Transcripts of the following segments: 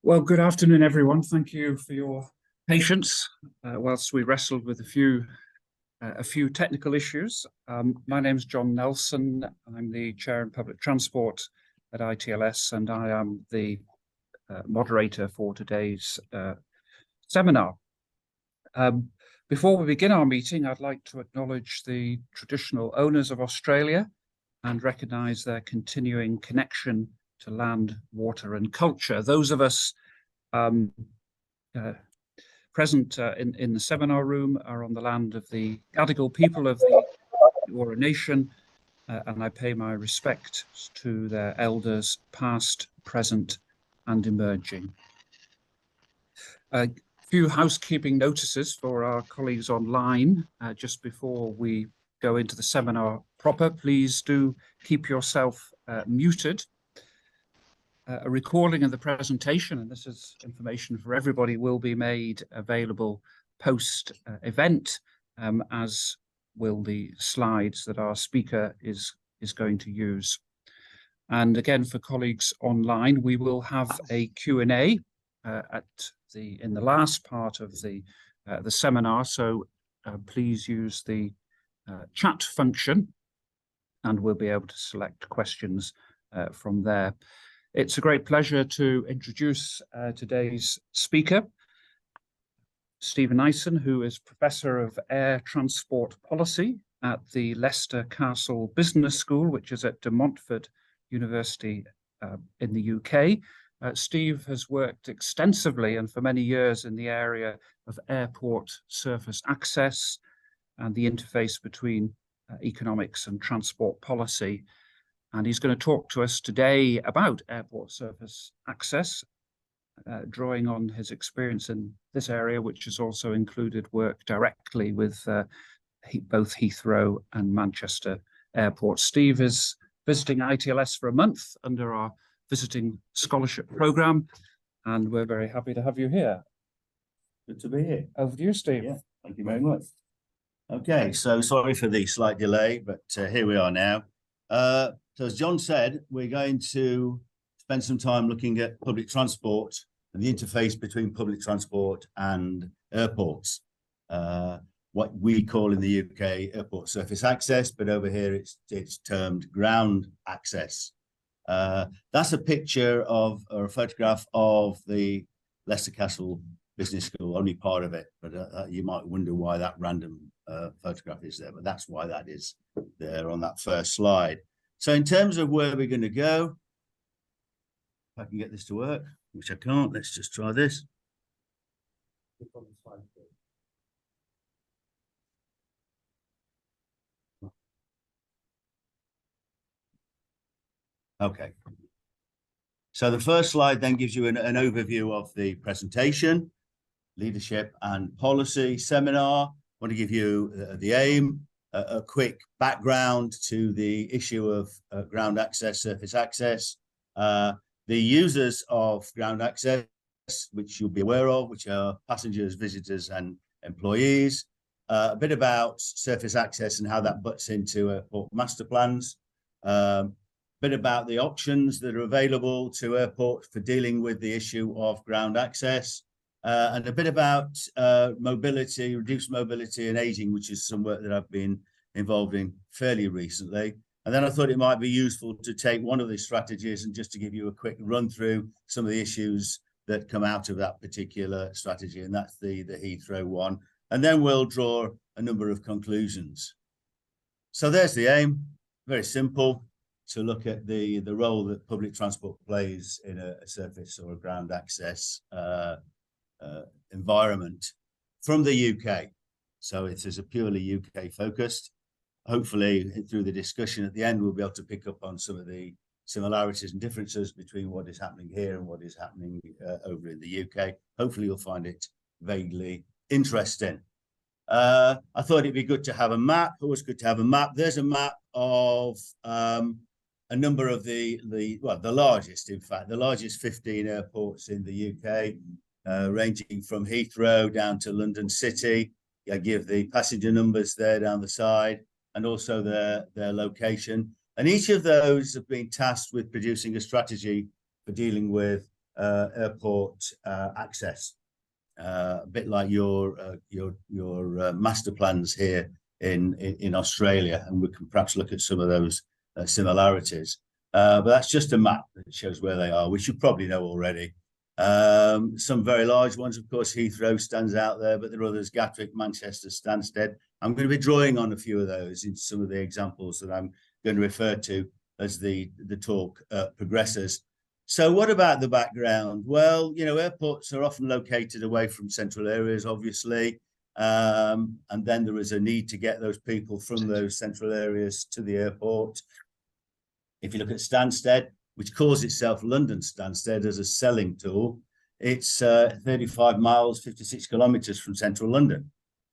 Well, good afternoon, everyone. Thank you for your patience whilst we wrestled with a few technical issues. My name is John Nelson. I'm the Chair in Public Transport at ITLS, and I am the moderator for today's seminar. Before we begin our meeting, I'd like to acknowledge the traditional owners of Australia and recognise their continuing connection to land, water and culture. Those of us present in the seminar room are on the land of the Gadigal people of the Eora Nation, and I pay my respect to their elders past, present and emerging. A few housekeeping notices for our colleagues online just before we go into the seminar proper. Please do keep yourself muted. A recording of the presentation, and this is information for everybody, will be made available post-event, as will the slides that our speaker is going to use. And again, for colleagues online, we will have a Q&A in the last part of the seminar, so please use the chat function and we'll be able to select questions from there. It's a great pleasure to introduce today's speaker, Stephen Ison, who is Professor of Air Transport Policy at the Leicester Castle Business School, which is at Montfort University in the UK. Steve has worked extensively and for many years in the area of airport surface access and the interface between economics and transport policy. And he's going to talk to us today about airport surface access, drawing on his experience in this area, which has also included work directly with both Heathrow and Manchester airports. Steve is visiting ITLS for a month under our visiting scholarship programme, and we're very happy to have you here. Good to be here. Over to you, Steve. Yeah, thank you very much. Okay, so sorry for the slight delay, but here we are now. So as John said, we're going to spend some time looking at public transport and the interface between public transport and airports. What we call in the UK airport surface access, but over here it's termed ground access. That's a picture of, or a photograph of the Leicester Castle Business School, only part of it, but you might wonder why that random photograph is there, but that's why that is there on that first slide. So in terms of where we're going to go, if I can get this to work, which I can't, let's just try this. Okay. So the first slide then gives you an overview of the presentation, leadership and policy seminar. I want to give you the aim, a quick background to the issue of ground access, surface access, the users of ground access, which you'll be aware of, which are passengers, visitors and employees, a bit about surface access and how that butts into airport master plans, a bit about the options that are available to airports for dealing with the issue of ground access, and a bit about mobility, reduced mobility and aging, which is some work that I've been involved in fairly recently. And then I thought it might be useful to take one of these strategies and just to give you a quick run through some of the issues that come out of that particular strategy, and that's the Heathrow one. And then we'll draw a number of conclusions. So there's the aim, very simple, to look at the role that public transport plays in a surface or a ground access environment from the UK. So it is a purely UK focused. Hopefully through the discussion at the end, we'll be able to pick up on some of the similarities and differences between what is happening here and what is happening over in the UK. Hopefully you'll find it vaguely interesting. I thought it'd be good to have a map. Always good to have a map. There's a map of a number of the largest, in fact, the largest 15 airports in the UK, ranging from Heathrow down to London City. I give the passenger numbers there down the side and also their location. And each of those have been tasked with producing a strategy for dealing with airport access, a bit like your master plans here in Australia, and we can perhaps look at some of those similarities. But that's just a map that shows where they are, which you probably know already. Some very large ones, of course, Heathrow stands out there, but there are others, Gatwick, Manchester, Stansted. I'm going to be drawing on a few of those in some of the examples that I'm going to refer to as the talk progresses. So what about the background? Well, you know, airports are often located away from central areas, obviously. And then there is a need to get those people from those central areas to the airport. If you look at Stansted, which calls itself London Stansted as a selling tool, it's 35 miles, 56 kilometres from central London.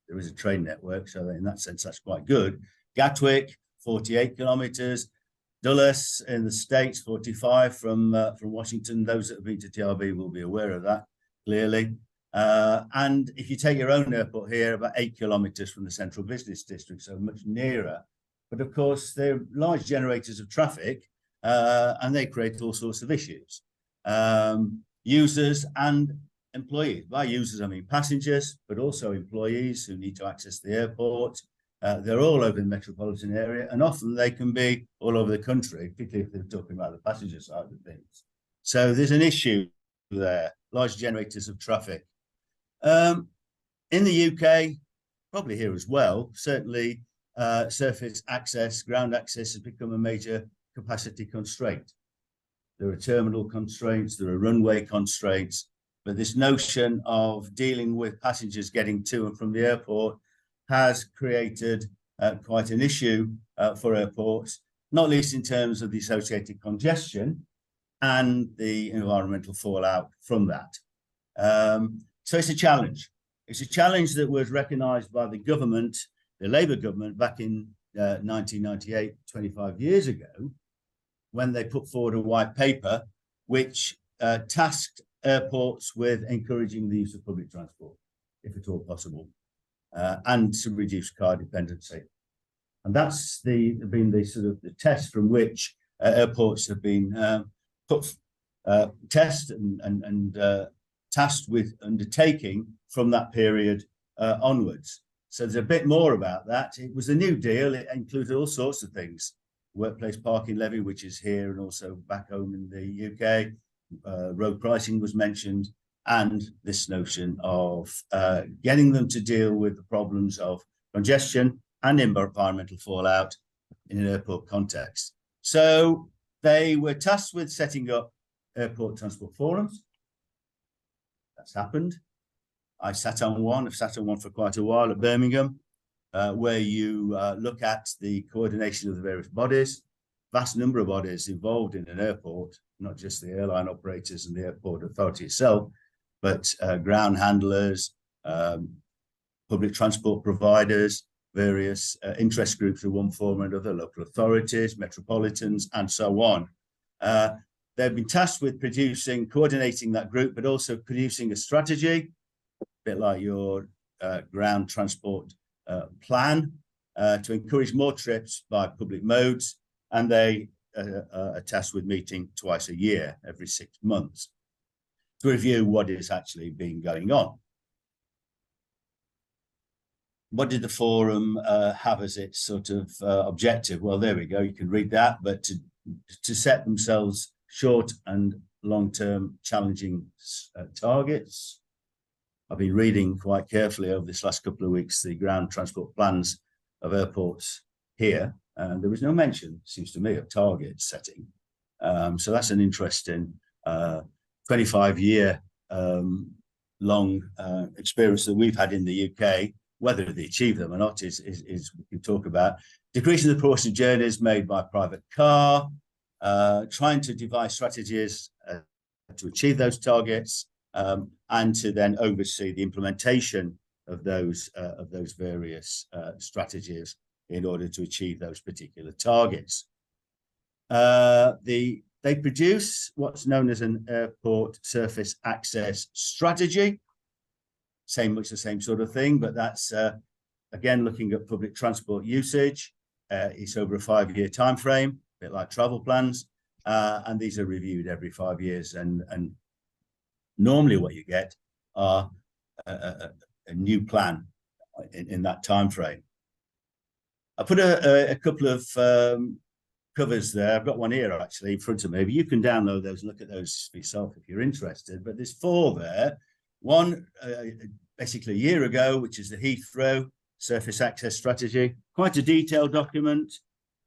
There is a train network, so in that sense, that's quite good. Gatwick, 48 kilometres. Dulles in the States, 45 from Washington. Those that have been to TRB will be aware of that, clearly. And if you take your own airport here, about 8 kilometres from the central business district, so much nearer. But of course, they're large generators of traffic, and they create all sorts of issues. Users and employees. By users, I mean passengers, but also employees who need to access the airport. They're all over the metropolitan area, and often they can be all over the country, particularly if they're talking about the passenger side of things. So there's an issue there, large generators of traffic. In the UK, probably here as well, certainly surface access, ground access has become a major capacity constraint. There are terminal constraints, there are runway constraints, but this notion of dealing with passengers getting to and from the airport has created quite an issue for airports, not least in terms of the associated congestion and the environmental fallout from that. So it's a challenge. It's a challenge that was recognised by the government, the Labour government, back in 1998, 25 years ago, when they put forward a white paper which tasked airports with encouraging the use of public transport, if at all possible, and to reduce car dependency. And that's been the sort of the test from which airports have been tasked with undertaking from that period onwards. So there's a bit more about that. It was a new deal. It included all sorts of things. Workplace parking levy, which is here and also back home in the UK. Road pricing was mentioned, and this notion of getting them to deal with the problems of congestion and environmental fallout in an airport context. So they were tasked with setting up airport transport forums. That's happened. I've sat on one for quite a while at Birmingham, where you look at the coordination of the various bodies, vast number of bodies involved in an airport, not just the airline operators and the airport authority itself, but ground handlers, public transport providers, various interest groups of one form or another, local authorities, metropolitans, and so on. They've been tasked with coordinating that group, but also producing a strategy, a bit like your ground transport plan, to encourage more trips by public modes, and they are tasked with meeting twice a year, every 6 months, to review what is actually been going on. What did the forum have as its sort of objective? Well, there we go, you can read that, but to set themselves short and long-term challenging targets. I've been reading quite carefully over this last couple of weeks the ground transport plans of airports here, and there was no mention, seems to me, of target setting. So that's an interesting 25-year long experience that we've had in the UK. Whether they achieve them or not is we can talk about. Decreasing the proportion of journeys made by private car, trying to devise strategies to achieve those targets, and to then oversee the implementation of those various strategies in order to achieve those particular targets. They produce what's known as an airport surface access strategy. Much the same sort of thing, but that's again looking at public transport usage. It's over a 5-year time frame, a bit like travel plans, and these are reviewed every 5 years and Normally what you get are a new plan in that time frame. I put a couple of covers there. I've got one here actually in front of me. But you can download those and look at those for yourself if you're interested. But there's 4 there. One basically a year ago, which is the Heathrow surface access strategy. Quite a detailed document,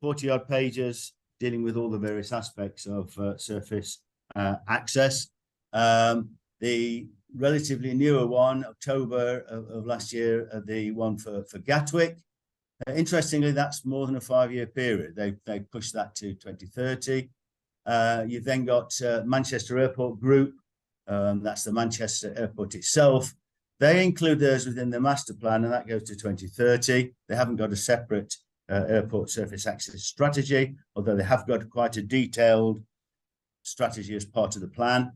40-odd pages, dealing with all the various aspects of surface access. The relatively newer one, October of last year, the one for Gatwick. Interestingly, that's more than a 5-year period. They pushed that to 2030. You've then got Manchester Airport Group. That's the Manchester Airport itself. They include theirs within the master plan, and that goes to 2030. They haven't got a separate airport surface access strategy, although they have got quite a detailed strategy as part of the plan.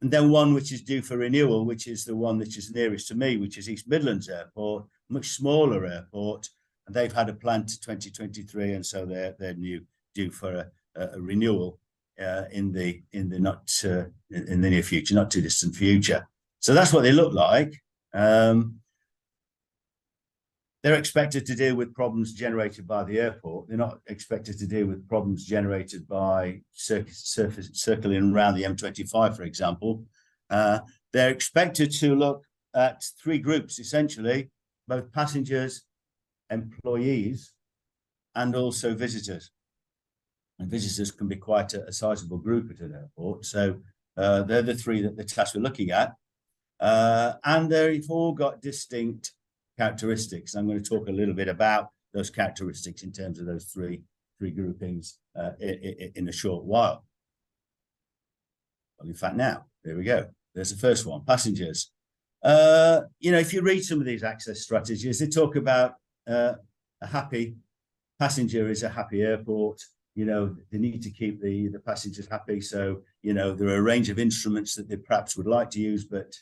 And then one which is due for renewal, which is the one which is nearest to me, which is East Midlands Airport, much smaller airport. And they've had a plan to 2023, and so they're due for a renewal in the near future, not too distant future. So that's what they look like. They're expected to deal with problems generated by the airport. They're not expected to deal with problems generated by circling around the M25, for example. They're expected to look at 3 groups, essentially, both passengers, employees, and also visitors. And visitors can be quite a sizable group at an airport. So they're the 3 that the task we're looking at. And they've all got distinct characteristics. I'm going to talk a little bit about those characteristics in terms of those three groupings in a short while. Well, in fact, now, there we go. There's the first one, passengers. If you read some of these access strategies, they talk about a happy passenger is a happy airport. They need to keep the passengers happy. So, there are a range of instruments that they perhaps would like to use, but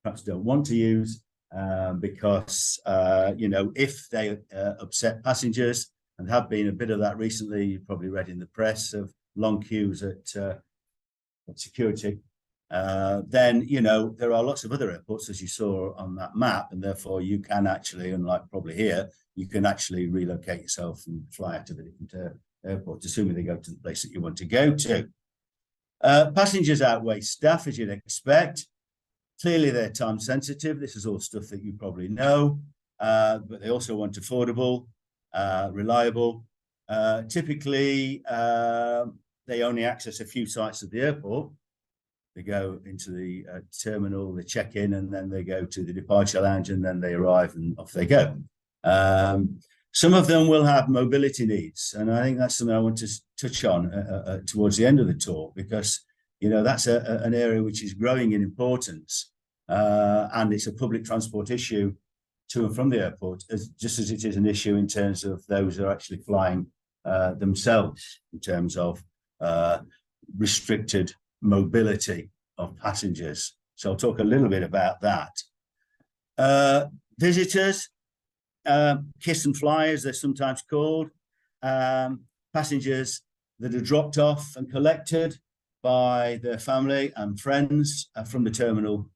perhaps don't want to use because, if they upset passengers, and have been a bit of that recently, you've probably read in the press of long queues at security, then, there are lots of other airports, as you saw on that map, and therefore you can actually, unlike probably here, you can actually relocate yourself and fly out of a different airport, assuming they go to the place that you want to go to. Passengers outweigh staff, as you'd expect. Clearly, they're time sensitive. This is all stuff that you probably know, but they also want affordable, reliable. Typically, they only access a few sites of the airport. They go into the terminal, they check in, and then they go to the departure lounge, and then they arrive and off they go. Some of them will have mobility needs, and I think that's something I want to touch on towards the end of the talk, because that's an area which is growing in importance, and it's a public transport issue to and from the airport, just as it is an issue in terms of those who are actually flying themselves, in terms of restricted mobility of passengers. So I'll talk a little bit about that. Visitors, kiss and fly, as they're sometimes called, passengers that are dropped off and collected by their family and friends from the terminal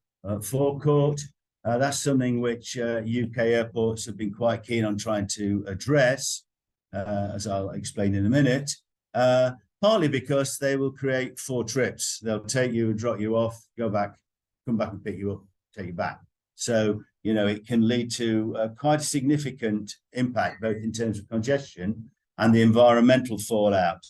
forecourt. That's something which UK airports have been quite keen on trying to address, as I'll explain in a minute, partly because they will create 4 trips. They'll take you and drop you off, go back, come back and pick you up, take you back. So, it can lead to quite a significant impact, both in terms of congestion and the environmental fallout.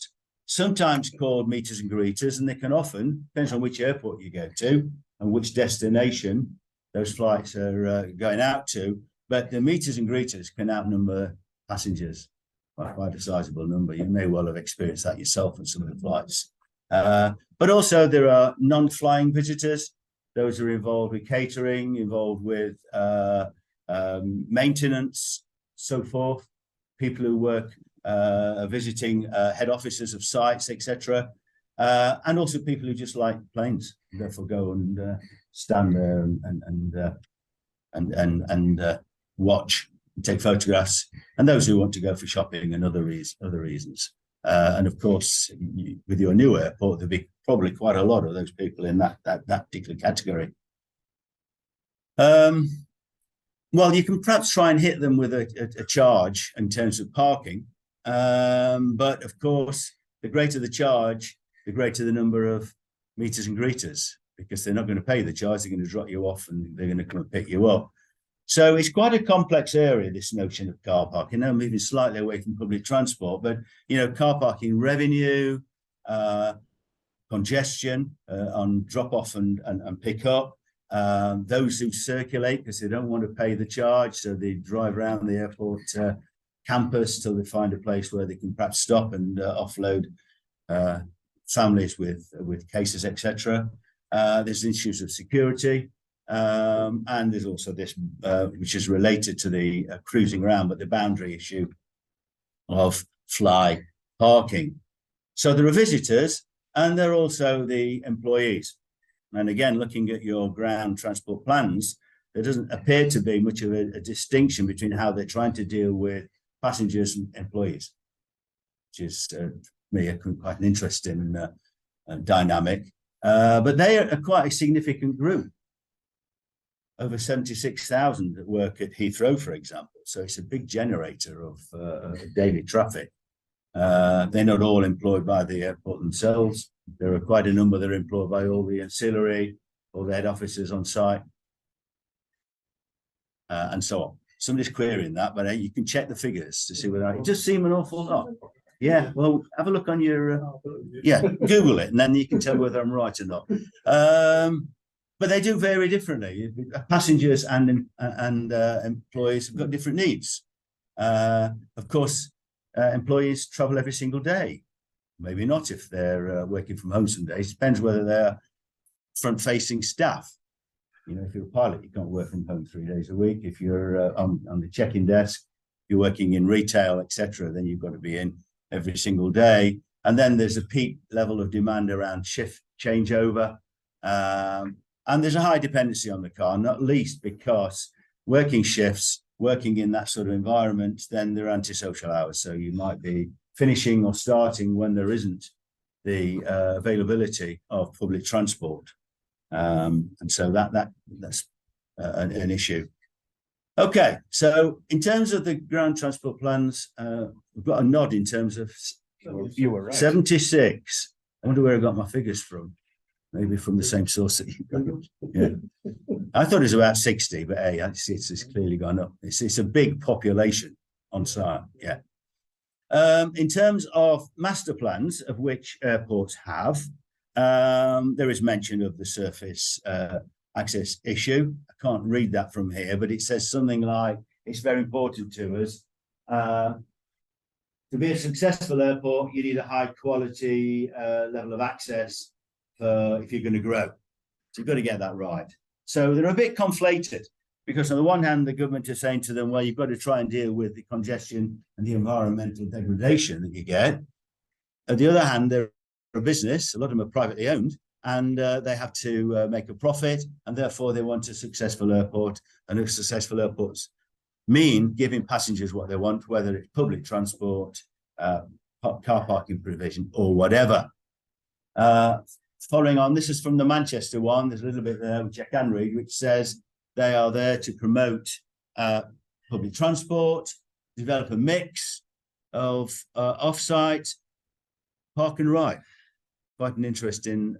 Sometimes called meters and greeters, and they can often, depends on which airport you go to and which destination those flights are going out to, but the meters and greeters can outnumber passengers by quite a sizable number. You may well have experienced that yourself on some of the flights. But also there are non-flying visitors. Those are involved with catering, involved with maintenance, so forth. People who work visiting head offices of sites, etc. And also people who just like planes, therefore go and stand there and watch, and take photographs, and those who want to go for shopping and other reasons. And of course, with your new airport, there'll be probably quite a lot of those people in that particular category. Well, you can perhaps try and hit them with a charge in terms of parking. But of course, the greater the charge, the greater the number of meters and greeters, because they're not going to pay the charge, they're going to drop you off and they're going to come and pick you up. So it's quite a complex area, this notion of car parking. Now moving slightly away from public transport, but car parking revenue, congestion on drop off and pick up, those who circulate because they don't want to pay the charge, so they drive around the airport campus till they find a place where they can perhaps stop and offload families with cases, etc. There's issues of security. And there's also this, which is related to the cruising around, but the boundary issue of fly parking. So there are visitors and there are also the employees. And again, looking at your ground transport plans, there doesn't appear to be much of a distinction between how they're trying to deal with passengers and employees, which is, for me, quite an interesting dynamic. But they are quite a significant group. Over 76,000 that work at Heathrow, for example. So it's a big generator of daily traffic. They're not all employed by the airport themselves. There are quite a number that are employed by all the ancillary, all the head officers on site, and so on. Somebody's querying that, but you can check the figures to see whether it does seem an awful lot. Yeah, well, have a look on your, Google it, and then you can tell whether I'm right or not. But they do vary differently. Passengers and employees have got different needs. Of course, employees travel every single day. Maybe not if they're working from home some days. Depends whether they're front-facing staff. If you're a pilot, you can't work from home 3 days a week. If you're on the check-in desk, you're working in retail, etc., then you've got to be in every single day. And then there's a peak level of demand around shift changeover. And there's a high dependency on the car, not least because working shifts, working in that sort of environment, then they're antisocial hours. So you might be finishing or starting when there isn't the availability of public transport. And so that's an issue. Okay, so in terms of the ground transport plans, we've got a nod in terms of You were right. 76. I wonder where I got my figures from. Maybe from the same source that you got. Yeah. I thought it was about 60, but hey, it's clearly gone up. It's a big population on site. Yeah. In terms of master plans, of which airports have, there is mention of the surface access issue. I can't read that from here, but it says something like, it's very important to us. To be a successful airport, you need a high quality level of access if you're going to grow. So you've got to get that right. So they're a bit conflated because on the one hand, the government is saying to them, well, you've got to try and deal with the congestion and the environmental degradation that you get. On the other hand, they're a business, a lot of them are privately owned, and they have to make a profit, and therefore they want a successful airport, and a successful airports mean giving passengers what they want, whether it's public transport, car parking provision, or whatever. Following on, this is from the Manchester one. There's a little bit there which I can read, which says they are there to promote public transport, develop a mix of off-site, park and ride. Quite an interesting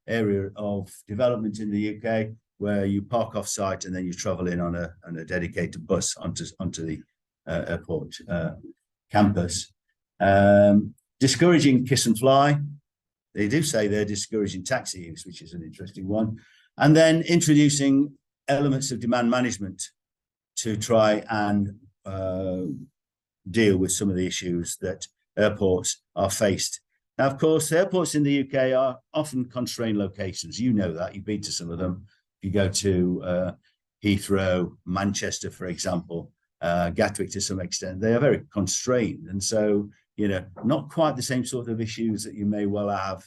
area of development in the UK, where you park off-site and then you travel in on a dedicated bus onto the airport campus. Discouraging kiss and fly. They do say they're discouraging taxi use, which is an interesting one. And then introducing elements of demand management to try and deal with some of the issues that airports are faced. Now, of course, airports in the UK are often constrained locations. You know that. You've been to some of them. If you go to Heathrow, Manchester, for example, Gatwick to some extent, they are very constrained. And so, not quite the same sort of issues that you may well have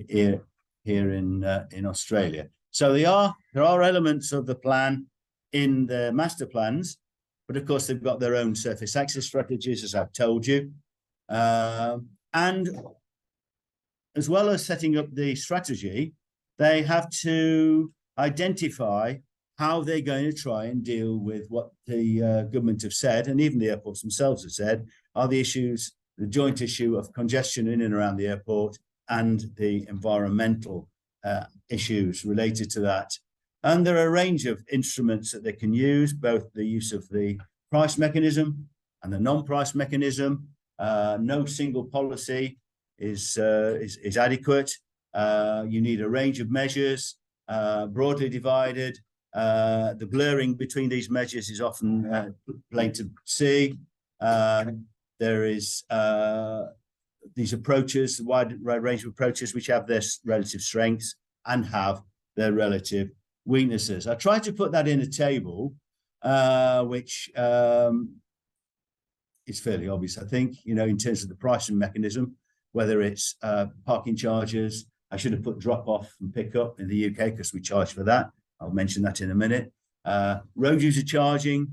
here in Australia. So there are elements of the plan in the master plans, but of course they've got their own surface access strategies, as I've told you. And as well as setting up the strategy, they have to identify how they're going to try and deal with what the government have said, and even the airports themselves have said, are the issues, the joint issue of congestion in and around the airport and the environmental issues related to that. And there are a range of instruments that they can use, both the use of the price mechanism and the non-price mechanism. No single policy is adequate. You need a range of measures, broadly divided. The blurring between these measures is often plain to see. There is these approaches, a wide range of approaches, which have their relative strengths and have their relative weaknesses. I tried to put that in a table, which is fairly obvious, I think, in terms of the pricing mechanism, whether it's parking charges. I should have put drop off and pick up in the UK because we charge for that. I'll mention that in a minute. Road user charging,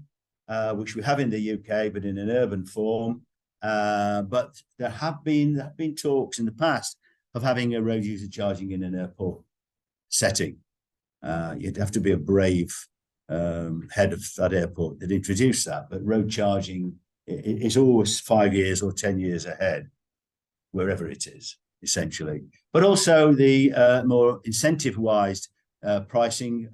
which we have in the UK, but in an urban form. But there have been talks in the past of having a road user charging in an airport setting. You'd have to be a brave head of that airport that introduced that. But road charging is always 5 years or 10 years ahead, wherever it is, essentially. But also the more incentive-wise pricing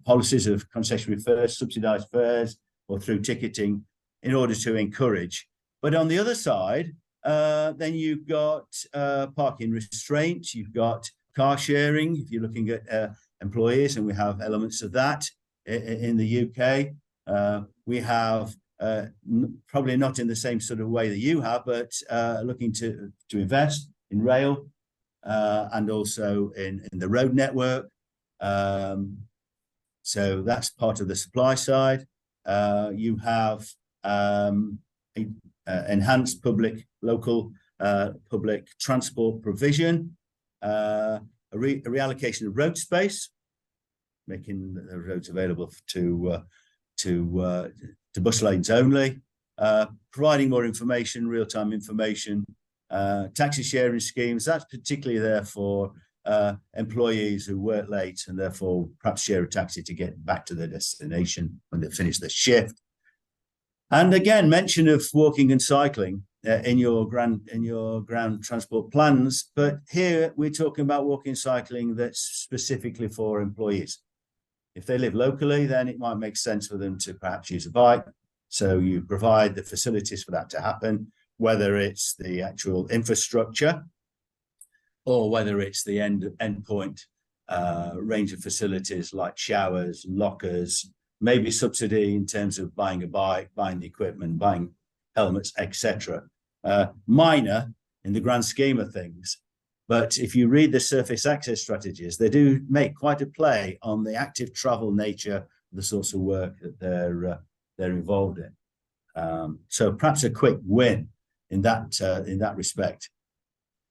policies of concessionary fares, subsidised fares, or through ticketing in order to encourage. But on the other side, then you've got parking restraint, you've got car sharing, if you're looking at employees, and we have elements of that in the UK. We have, probably not in the same sort of way that you have, but looking to invest in rail and also in the road network. So that's part of the supply side. You have enhanced local public transport provision, a reallocation of road space, making the roads available to bus lanes only, providing more information, real-time information, taxi sharing schemes. That's particularly there for employees who work late and therefore perhaps share a taxi to get back to their destination when they finish their shift. And again, mention of walking and cycling in your ground transport plans, but here we're talking about walking and cycling that's specifically for employees. If they live locally, then it might make sense for them to perhaps use a bike. So you provide the facilities for that to happen, whether it's the actual infrastructure or whether it's the endpoint range of facilities like showers, lockers, maybe subsidy in terms of buying a bike, buying the equipment, buying helmets, etc. Minor in the grand scheme of things. But if you read the surface access strategies, they do make quite a play on the active travel nature of the sorts of work that they're involved in. So perhaps a quick win in that respect.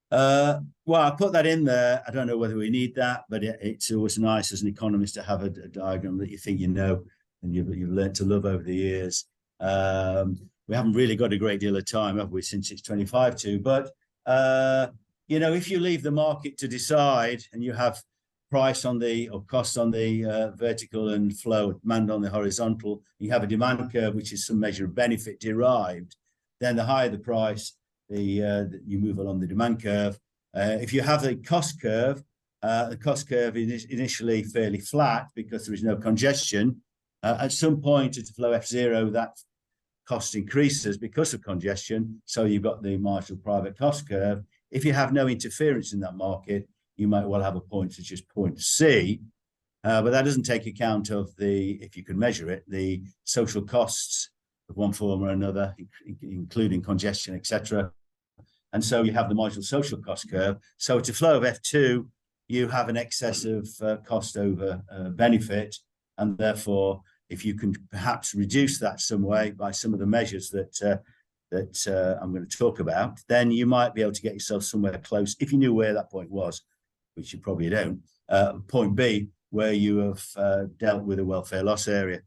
Well, I put that in there. I don't know whether we need that, but it's always nice as an economist to have a diagram that you think you know and you've learned to love over the years. We haven't really got a great deal of time, have we, since it's 25 to, but if you leave the market to decide and you have price on the, or cost on the vertical and flow, demand on the horizontal, you have a demand curve, which is some measure of benefit derived, then the higher the price, you move along the demand curve. If you have the cost curve is initially fairly flat because there is no congestion. At some point at flow F0, that cost increases because of congestion. So you've got the marginal private cost curve. If you have no interference in that market, you might well have a point such as point C, but that doesn't take account of if you can measure it, the social costs of one form or another, including congestion, etc. And so you have the marginal social cost curve. So to flow of F2, you have an excess of cost over benefit, and therefore, if you can perhaps reduce that some way by some of the measures that I'm going to talk about, then you might be able to get yourself somewhere close, if you knew where that point was, which you probably don't, point B, where you have dealt with a welfare loss area.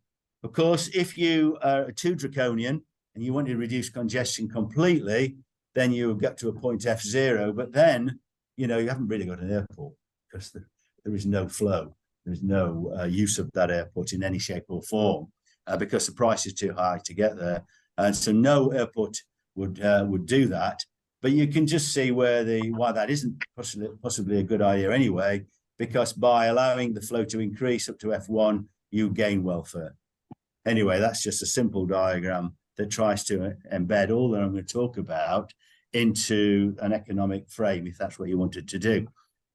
Of course, if you are too draconian and you want to reduce congestion completely, then you get to a point F0, but then, you know, you haven't really got an airport because there is no flow. There's no use of that airport in any shape or form because the price is too high to get there. And so no airport would do that. But you can just see why that isn't possibly a good idea anyway, because by allowing the flow to increase up to F1, you gain welfare. Anyway, that's just a simple diagram that tries to embed all that I'm going to talk about into an economic frame, if that's what you wanted to do.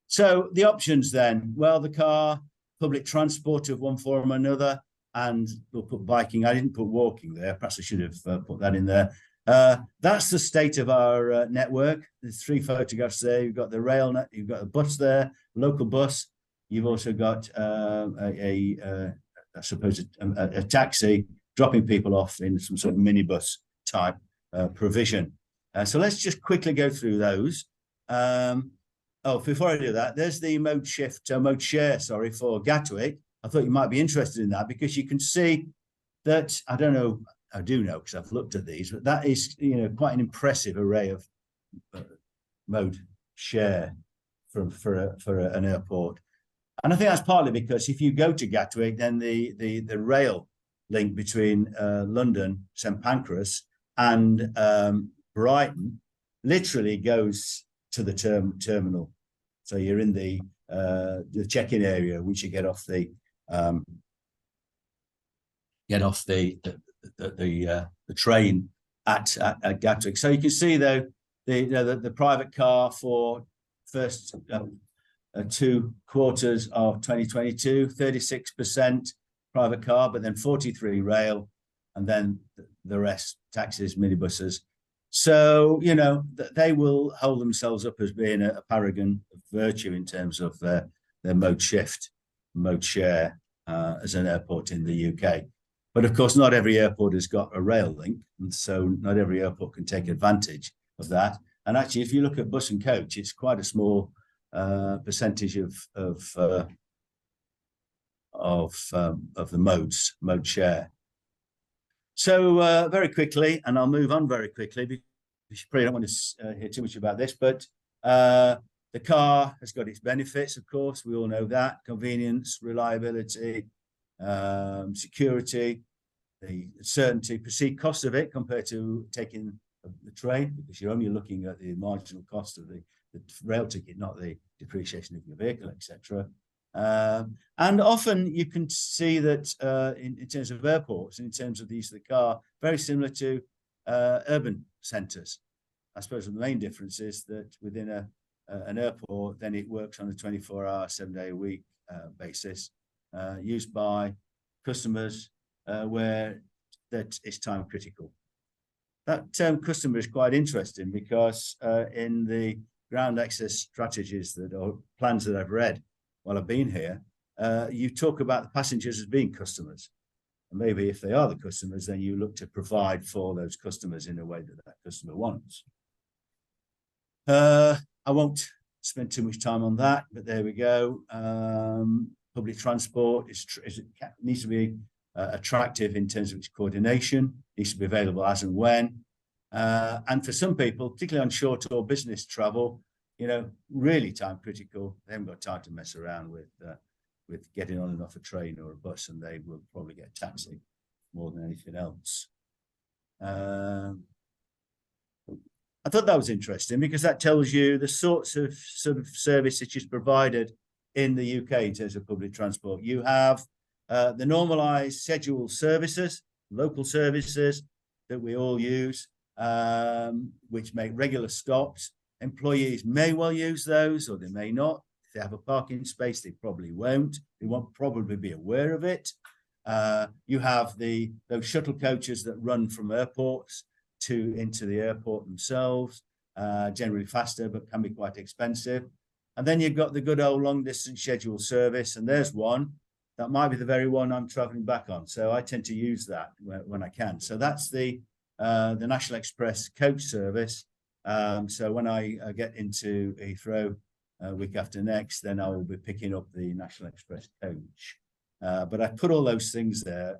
So the options then, well, the car, public transport of one form or another, and we'll put biking. I didn't put walking there. Perhaps I should have put that in there. That's the state of our network. There's 3 photographs there. You've got the rail net, you've got a bus there, local bus. You've also got I suppose a taxi dropping people off in some sort of minibus type provision. So let's just quickly go through those. Oh, before I do that, there's the mode share, sorry, for Gatwick. I thought you might be interested in that because you can see that, I don't know, I do know because I've looked at these, but that is, you know, quite an impressive array of mode share for an airport. And I think that's partly because if you go to Gatwick, then the rail link between London, St Pancras, and Brighton literally goes to the terminal. So you're in the check-in area, which you get off the train at Gatwick. So you can see though the private car for first 2 quarters of 2022, 36% private car, but then 43 rail, and then the rest taxis, minibuses. So, you know, they will hold themselves up as being a paragon of virtue in terms of their mode share as an airport in the UK. But of course, not every airport has got a rail link, and so not every airport can take advantage of that. And actually, if you look at bus and coach, it's quite a small percentage of the mode share. So very quickly, and I'll move on very quickly because you probably don't want to hear too much about this, but the car has got its benefits, of course. We all know that. Convenience, reliability, security, the certainty, perceived cost of it compared to taking the train, because you're only looking at the marginal cost of the rail ticket, not the depreciation of your vehicle, etc. And often you can see that in terms of airports, in terms of the use of the car, very similar to urban centres. I suppose the main difference is that within an airport, then it works on a 24-hour, 7-day-a-week basis, used by customers where that is time critical. That term customer is quite interesting because in the ground access strategies or plans that I've read while I've been here, you talk about the passengers as being customers. And maybe if they are the customers, then you look to provide for those customers in a way that customer wants. I won't spend too much time on that, but there we go. Public transport needs to be attractive in terms of its coordination, needs to be available as and when. And for some people, particularly on short or business travel, you know, really time critical. They haven't got time to mess around with getting on and off a train or a bus, and they will probably get a taxi more than anything else. I thought that was interesting because that tells you the sorts of service that is provided in the UK in terms of public transport. You have the normalised scheduled services, local services that we all use, which make regular stops. Employees may well use those, or they may not. If they have a parking space, they probably won't. They won't probably be aware of it. You have those shuttle coaches that run from airports into the airport themselves, generally faster, but can be quite expensive. And then you've got the good old long distance scheduled service, and there's one that might be the very one I'm traveling back on. So I tend to use that when I can. So that's the National Express coach service. So when I get into Heathrow week after next, then I will be picking up the National Express coach. But I put all those things there: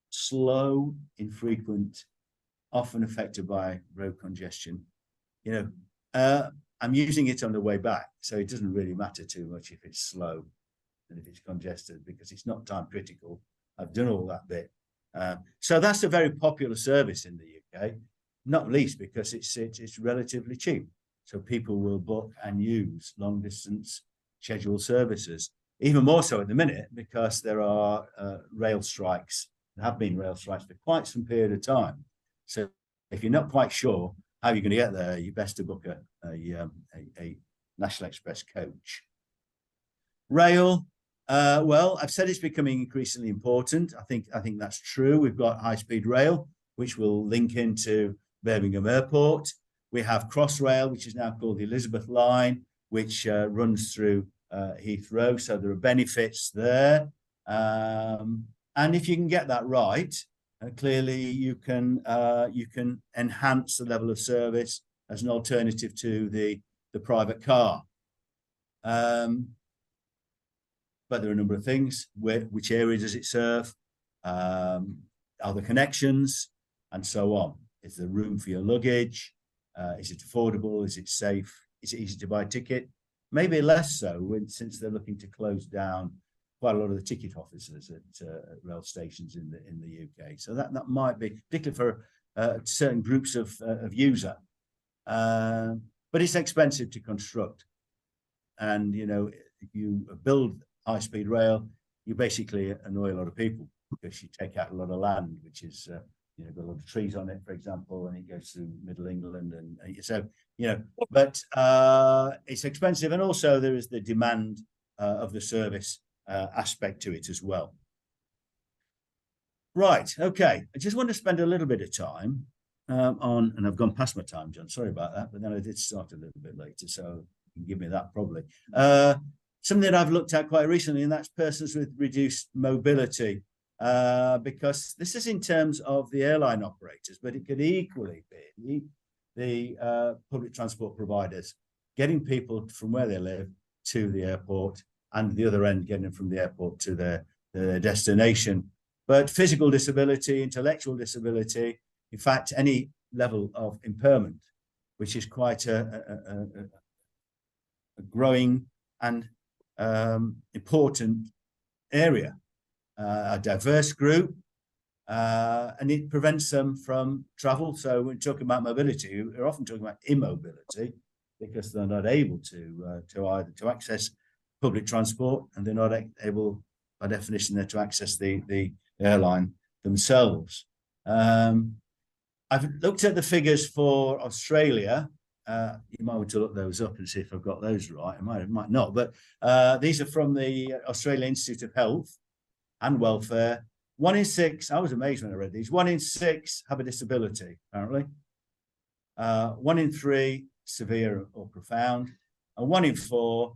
slow, infrequent, often affected by road congestion. I'm using it on the way back, so it doesn't really matter too much if it's slow and if it's congested, because it's not time critical. I've done all that bit. So that's a very popular service in the UK, not least because it's relatively cheap. So people will book and use long distance scheduled services, even more so at the minute because there are rail strikes. There have been rail strikes for quite some period of time. So if you're not quite sure how you're going to get there, you're best to book a National Express coach. Rail, well, I've said it's becoming increasingly important. I think that's true. We've got high-speed rail, which will link into Birmingham Airport. We have Crossrail, which is now called the Elizabeth Line, which runs through Heathrow. So there are benefits there. And if you can get that right, clearly you can enhance the level of service as an alternative to the private car. But there are a number of things. Which area does it serve? Are there connections? And so on. Is there room for your luggage? Is it affordable? Is it safe? Is it easy to buy a ticket? Maybe less so since they're looking to close down quite a lot of the ticket offices at rail stations in the UK. So that might be, particularly for certain groups of user. But it's expensive to construct. And, if you build high-speed rail, you basically annoy a lot of people because you take out a lot of land, which is, got a lot of trees on it, for example, and it goes through Middle England. And so, but it's expensive. And also there is the demand of the service aspect to it as well. Right. Okay. I just want to spend a little bit of time on, and I've gone past my time, John, sorry about that, but then I did start a little bit later, so you can give me that probably. Something that I've looked at quite recently, and that's persons with reduced mobility, because this is in terms of the airline operators, but it could equally be the public transport providers, getting people from where they live to the airport, and the other end, getting them from the airport to their destination. But physical disability, intellectual disability, in fact, any level of impairment, which is quite a growing and important area, a diverse group, and it prevents them from travel. So when we're talking about mobility, we're often talking about immobility because they're not able to either access public transport, and they're not able, by definition, to access the airline themselves. I've looked at the figures for Australia. You might want to look those up and see if I've got those right. I might not, but these are from the Australian Institute of Health and Welfare. 1 in 6, I was amazed when I read these, 1 in 6 have a disability, apparently. 1 in 3, severe or profound, and 1 in 4,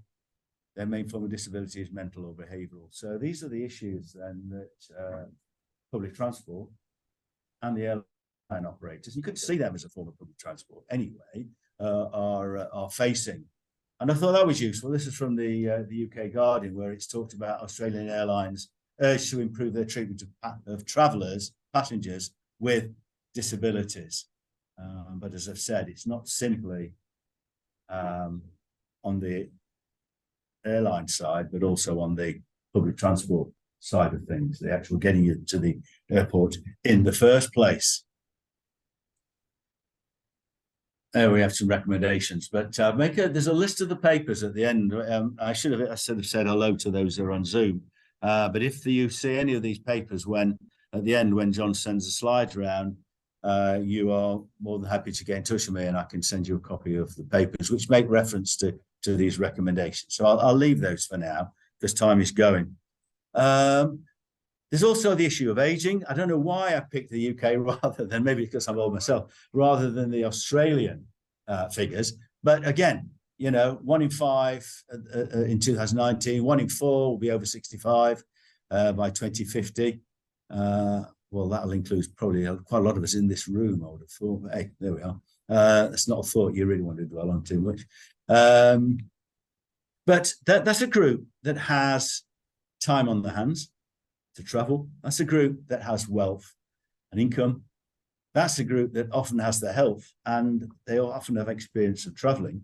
their main form of disability is mental or behavioural. So these are the issues then that public transport and the airline operators, you could see them as a form of public transport anyway, are facing. And I thought that was useful. This is from the UK Guardian, where it's talked about Australian Airlines urged to improve their treatment of travellers, passengers with disabilities. But as I've said, it's not simply on the airline side, but also on the public transport side of things, the actual getting you to the airport in the first place. There we have some recommendations, but there's a list of the papers at the end. I should have said hello to those that are on Zoom. But if you see any of these papers at the end, when John sends the slides around, you are more than happy to get in touch with me, and I can send you a copy of the papers which make reference to these recommendations. So I'll leave those for now because time is going. There's also the issue of aging. I don't know why I picked the UK rather than, maybe because I'm old myself, rather than the Australian figures. But again, 1 in 5 in 2019, 1 in 4 will be over 65 by 2050. Well, that'll include probably quite a lot of us in this room, I would have thought. But hey, there we are. That's not a thought you really want to dwell on too much. But that's a group that has time on their hands to travel. That's a group that has wealth and income, that's a group that often has their health, and they often have experience of traveling.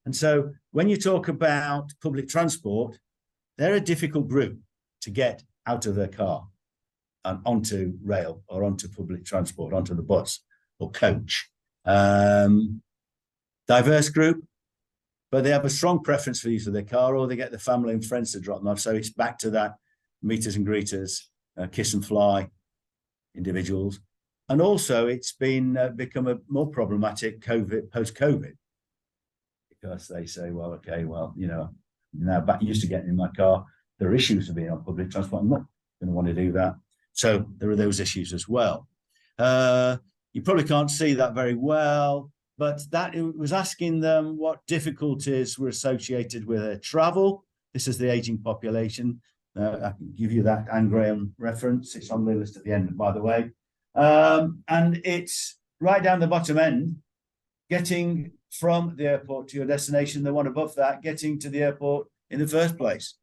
And so when you talk about public transport, they're a difficult group to get out of their car and onto rail or onto public transport, onto the bus or coach. Diverse group, but they have a strong preference for use of their car, or they get their family and friends to drop them off. So it's back to that meeters and greeters, kiss and fly individuals. And also it's been become a more problematic post-COVID, because they say, well, okay, well, you know, now back used to getting in my car. There are issues of being on public transport. I'm not going to want to do that. So there are those issues as well. You probably can't see that very well, but that it was asking them what difficulties were associated with their travel. This is the aging population. I can give you that Anne Graham reference. It's on the list at the end, by the way. And it's right down the bottom end, getting from the airport to your destination. The one above that, getting to the airport in the first place.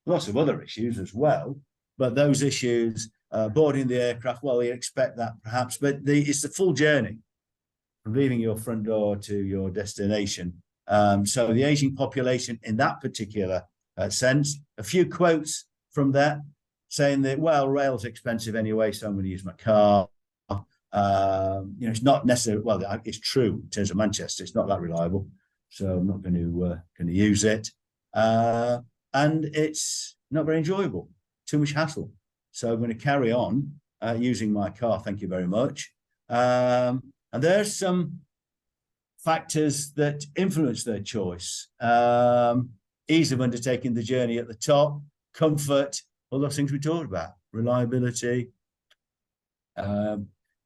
Lots of other issues as well, but those issues, boarding the aircraft, well, you expect that perhaps, but it's the full journey from leaving your front door to your destination. So the aging population in that particular sense, a few quotes from that saying that, well, rail's expensive anyway, so I'm going to use my car. You know, it's not necessarily, well, it's true in terms of Manchester, it's not that reliable, so I'm not going to use it. And it's not very enjoyable, too much hassle. So I'm going to carry on using my car, thank you very much. And there's some factors that influence their choice. Ease of undertaking the journey at the top, comfort, all those things we talked about, reliability,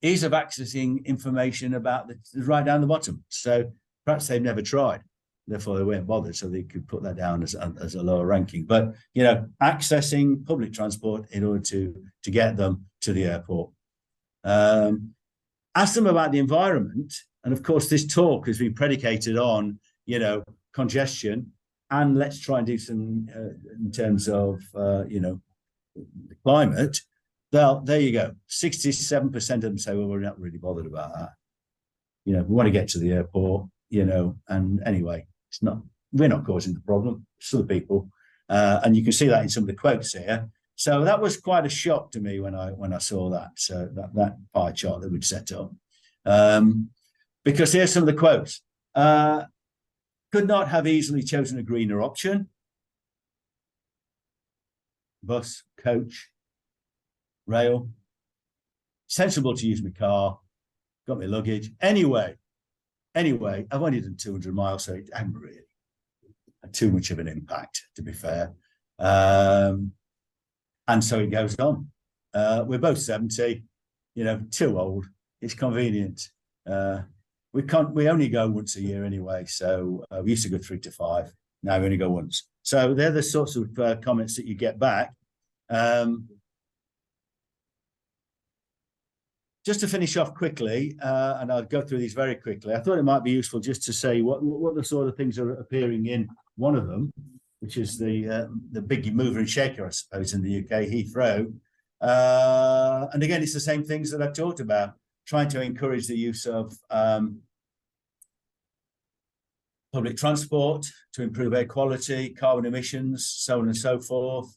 ease of accessing information about right down the bottom. So perhaps they've never tried, therefore they weren't bothered, so they could put that down as a lower ranking. But, you know, accessing public transport in order to get them to the airport. Ask them about the environment. And of course, this talk has been predicated on, you know, congestion. And let's try and do some in terms of, you know, the climate. Well, there you go. 67% of them say, well, we're not really bothered about that. You know, we want to get to the airport, you know, and anyway, it's not, we're not causing the problem, it's other people. And you can see that in some of the quotes here. So that was quite a shock to me when I saw that, so that pie chart that we'd set up. Because here's some of the quotes. Could not have easily chosen a greener option. Bus, coach, rail. Sensible to use my car. Got my luggage. Anyway, I've only done 200 miles, so it hasn't really had too much of an impact, to be fair. And so it goes on. We're both 70, you know, too old. It's convenient. We only go once a year anyway, so we used to go 3 to 5. Now we only go once. So they're the sorts of comments that you get back. Just to finish off quickly, and I'll go through these very quickly. I thought it might be useful just to say what the sort of things are appearing in one of them, which is the big mover and shaker, I suppose, in the UK, Heathrow. And again, it's the same things that I've talked about, trying to encourage the use of public transport to improve air quality, carbon emissions, so on and so forth.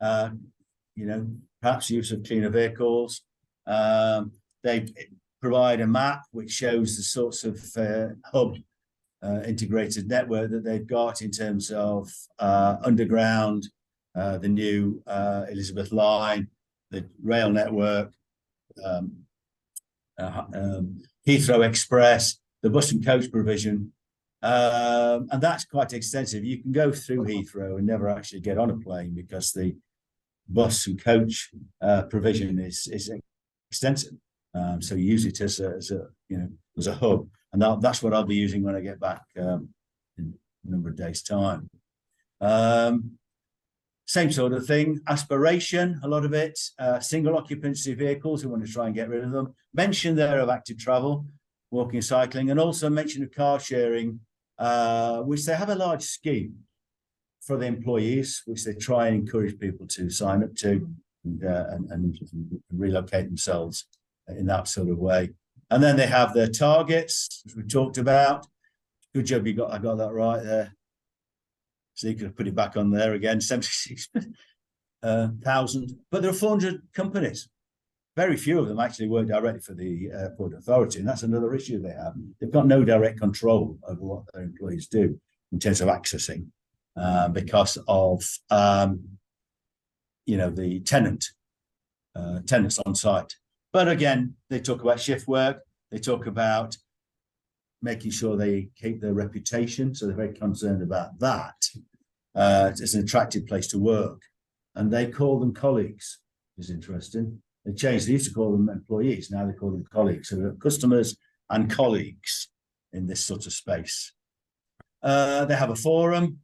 You know, perhaps use of cleaner vehicles. They provide a map which shows the sorts of hub integrated network that they've got in terms of underground, the new Elizabeth line, the rail network, Heathrow Express, the bus and coach provision. And that's quite extensive. You can go through Heathrow and never actually get on a plane because the bus and coach provision is extensive. So you use it as a hub, and that's what I'll be using when I get back in a number of days' time. Same sort of thing. Aspiration, a lot of it. Single occupancy vehicles, we want to try and get rid of them. Mention there of active travel, walking and cycling, and also mention of car sharing, which they have a large scheme for the employees, which they try and encourage people to sign up to and relocate themselves in that sort of way. And then they have their targets, as we talked about. Good job, I got that right there. So you could have put it back on there again, 76,000. But there are 400 companies. Very few of them actually work directly for the airport authority, and that's another issue they have. They've got no direct control over what their employees do in terms of accessing, because of the tenants on site. But again, they talk about shift work. They talk about making sure they keep their reputation, so they're very concerned about that. It's an attractive place to work, and they call them colleagues. It's interesting. They changed. They used to call them employees. Now they call them colleagues. So they're customers and colleagues in this sort of space. They have a forum,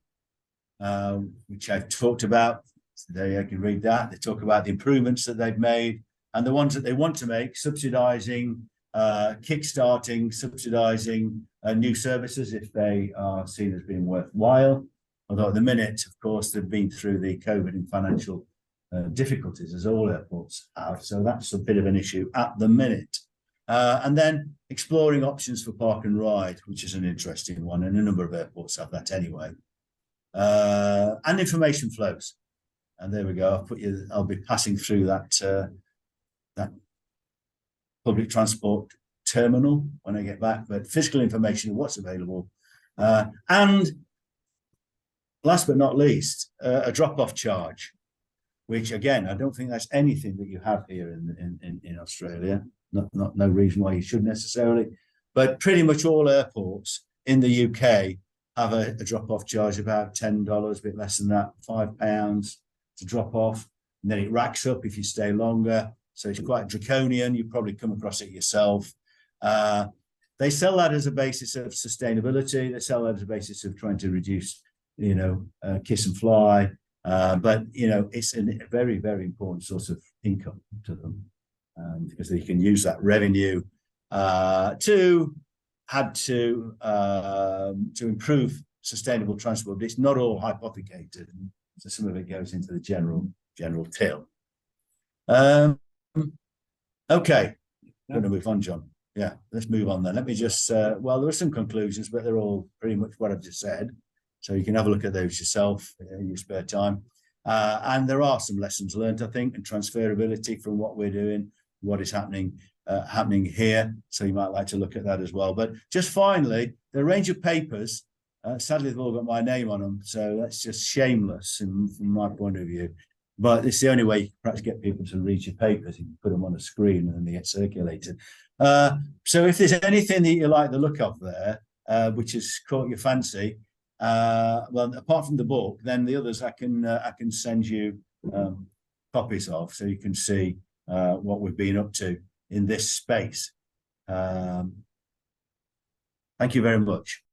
which I've talked about. There you can read that. They talk about the improvements that they've made and the ones that they want to make, subsidising, kickstarting, subsidising new services if they are seen as being worthwhile. Although at the minute, of course, they've been through the COVID and financial difficulties, as all airports have. So that's a bit of an issue at the minute. And then exploring options for park and ride, which is an interesting one, and a number of airports have that anyway. And information flows. And there we go. I'll be passing through that public transport terminal when I get back, but physical information of what's available. And last but not least, a drop-off charge, which again, I don't think that's anything that you have here in Australia. No reason why you should necessarily, but pretty much all airports in the UK have a drop-off charge, about $10, a bit less than that, £5 to drop off, and then it racks up if you stay longer. So it's quite draconian. You probably come across it yourself. They sell that as a basis of sustainability. They sell that as a basis of trying to reduce, kiss and fly. But it's a very, very important source of income to them, because they can use that revenue to add to improve sustainable transport. But it's not all hypothecated, so some of it goes into the general till. Okay, I'm going to move on, John. Yeah, let's move on then. Let me just, well, there are some conclusions, but they're all pretty much what I've just said. So you can have a look at those yourself in your spare time. And there are some lessons learned, I think, and transferability from what we're doing, what is happening here. So you might like to look at that as well. But just finally, the range of papers, sadly, they've all got my name on them. So that's just shameless from my point of view. But it's the only way you can perhaps get people to read your papers. You can put them on a screen and then they get circulated. So if there's anything that you like the look of there, which has caught your fancy, well, apart from the book, then the others I can send you copies of, so you can see what we've been up to in this space. Thank you very much.